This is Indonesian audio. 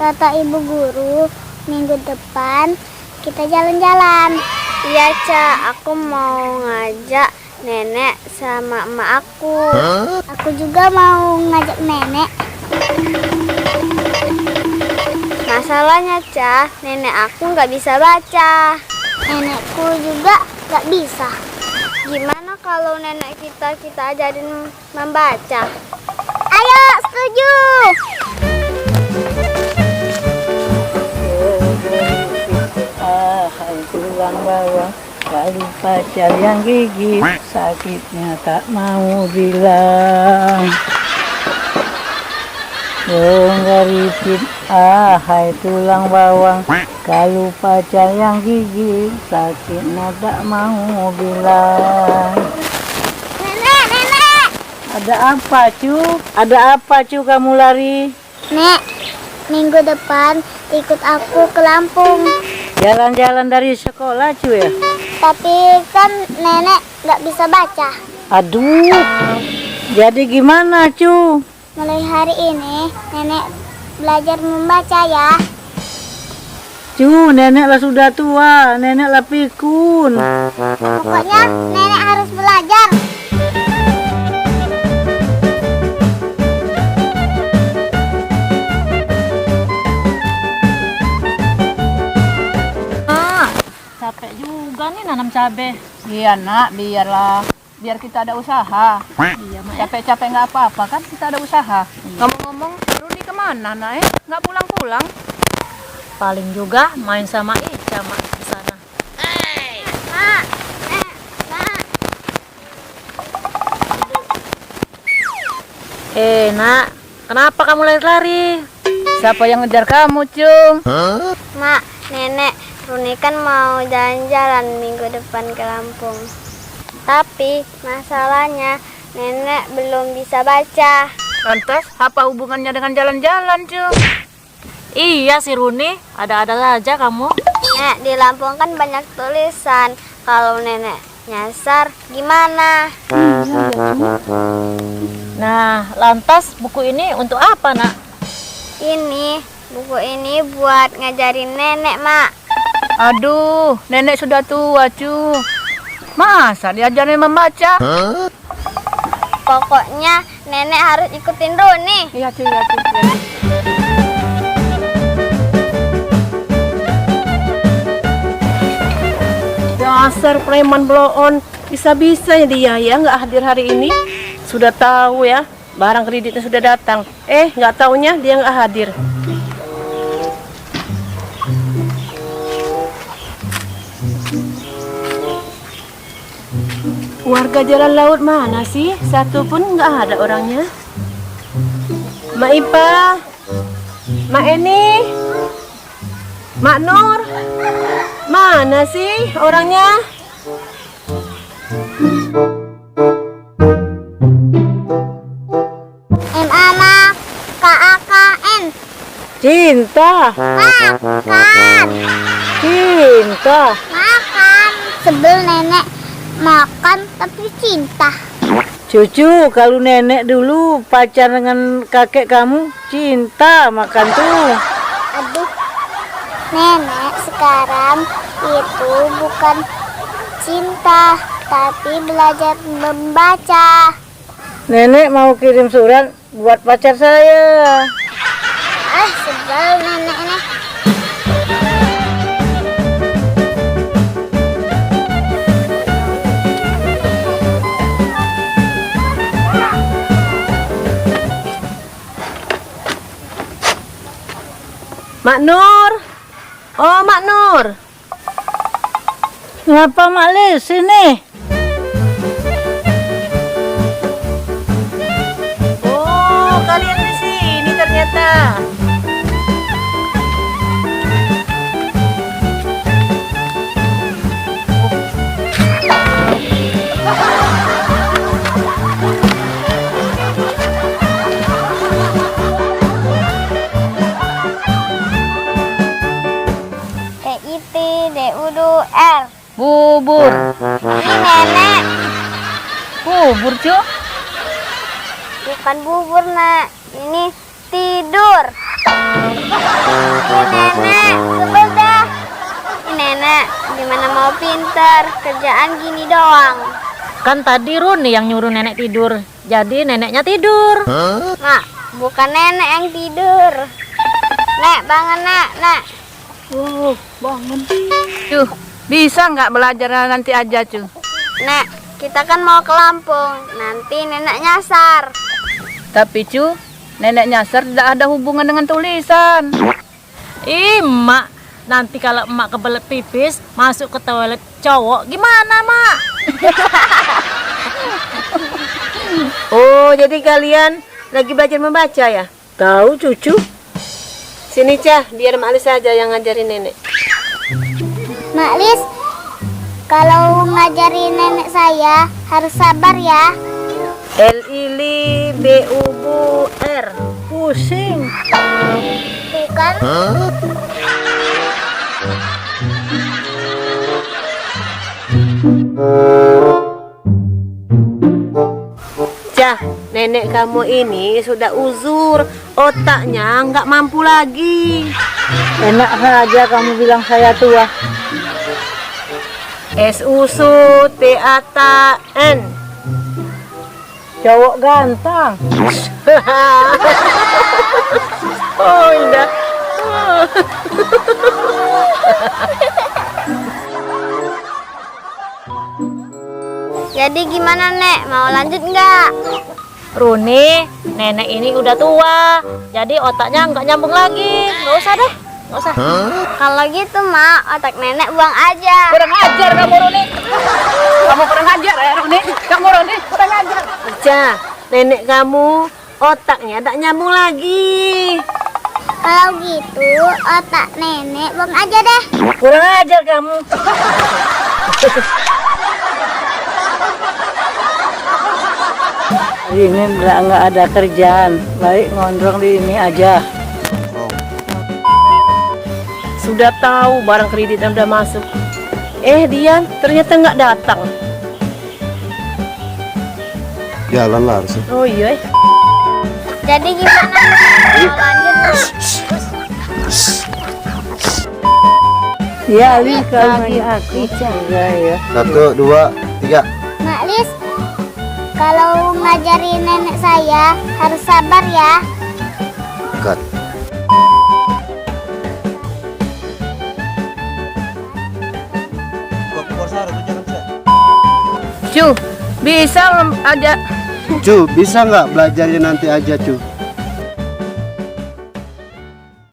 Kata ibu guru, minggu depan kita jalan-jalan. Iya, Ca, aku mau ngajak nenek sama emak aku. Aku juga mau ngajak nenek. Masalahnya, Ca, nenek aku nggak bisa baca. Nenekku juga nggak bisa. Gimana kalau nenek kita ajarin membaca? Ayo, setuju. Hai tulang bawang, kalau pacar yang gigit, sakitnya tak mau bilang. Garipin, hai tulang bawang, kalau pacar yang gigit, sakitnya tak mau bilang. Nenek. Ada apa, Cu? Ada apa, Cu, kamu lari? Nek, minggu depan ikut aku ke Lampung. Jalan-jalan dari sekolah, Cu, ya? Tapi kan nenek nggak bisa baca. Aduh, jadi gimana, Cu? Mulai hari ini nenek belajar membaca ya. Cu, nenek lah sudah tua, nenek lah pikun. Pokoknya nenek harus belajar. Capek juga nih nanam cabai. Iya nak, biar kita ada usaha. Iya, capek-capek nggak apa-apa kan, kita ada usaha. Ngomong-ngomong, Rudi kemana nak? Nggak pulang-pulang? Paling juga main sama Ica mak di sana. Nak, kenapa kamu lari-lari? Siapa yang ngejar kamu, Cung? Mak, nenek Runi kan mau jalan-jalan minggu depan ke Lampung. Tapi masalahnya nenek belum bisa baca. Lantas, apa hubungannya dengan jalan-jalan, Cung? Iya si Runi, ada-ada aja kamu. Nek, di Lampung kan banyak tulisan. Kalau nenek nyasar gimana? Nah, lantas buku ini untuk apa, Nak? Buku ini buat ngajarin nenek, Mak. Aduh, nenek sudah tua, Cu. Masa diajarin membaca? Pokoknya nenek harus ikutin Runi. Iya, Cu, iya, Cu. Dasar preman blow-on, bisa-bisanya dia ya nggak hadir hari ini. Sudah tahu ya, barang kreditnya sudah datang. Nggak taunya dia nggak hadir. Warga Jalan Laut mana sih? Satu pun nggak ada orangnya. Mak Ipa, Mak Eni, Mak Nur, mana sih orangnya? MAMA KAKN. Cinta, Makan. cinta. Makan. Sebel nenek makan tapi cinta. Cucu, kalau nenek dulu pacar dengan kakek kamu, cinta makan tuh. Aduh, nenek sekarang itu bukan cinta, tapi belajar membaca. Nenek mau kirim surat buat pacar saya. Sebel nenek ini. Mak Nur. Oh, Mak Nur. Ngapa Mak Lis sini? Oh, kalian di sini ternyata. TITDUDR. Bubur. Ini nenek. Bubur, Cu. Bukan bubur, Nak. Ini tidur. Nenek, sebel dah. Nenek, gimana mau pinter? Kerjaan gini doang. Kan tadi Runi yang nyuruh nenek tidur, jadi neneknya tidur. Mak, bukan nenek yang tidur. Nek, bangun nek, nek. Bangun. Cuh, bisa nggak belajar nanti aja, cuh? Nek, kita kan mau ke Lampung. Nanti nenek nyasar. Tapi cuh, nenek nyasar tidak ada hubungan dengan tulisan. Mak, nanti kalau emak kebelet pipis masuk ke toilet cowok gimana, Mak? Oh, jadi kalian lagi belajar membaca ya? Tahu cucu? Sini Cah, biar Mak Lis saja yang ngajarin nenek. Mak Lis, kalau ngajarin nenek saya harus sabar ya. L-I-L-B-U-R. Pusing. Bukan? Cah, nenek kamu ini sudah uzur, otaknya nggak mampu lagi. Enak saja kamu bilang saya tua. S-U-S-U-T-A-T-N. Cowok ganteng. Oh, indah. Jadi gimana nek? Mau lanjut nggak? Runi, nenek ini udah tua, jadi otaknya nggak nyambung lagi. Nggak usah deh, nggak usah. Kalau gitu mak, otak nenek buang aja. Kurang ajar kamu, Runi. Kamu kurang ajar ya, Runi. Kamu Runi kurang ajar. Cah, nenek kamu otaknya tak nyambung lagi. Kalau gitu otak nenek buang aja deh. Kurang ajar kamu. Ini nggak ada kerjaan, baik ngondrong di ini aja. Sudah tahu barang kreditnya udah masuk. Dian ternyata nggak datang. Jalan lah harusnya. Oh iya. Jadi gimana? Mau lanjut? Ya, lagi aku ya. 1, 2, 3. Mak Lis, kalau ngajarin nenek saya harus sabar ya. Cut. Cu, bisa aja. Cu, bisa nggak belajarnya nanti aja, Cu?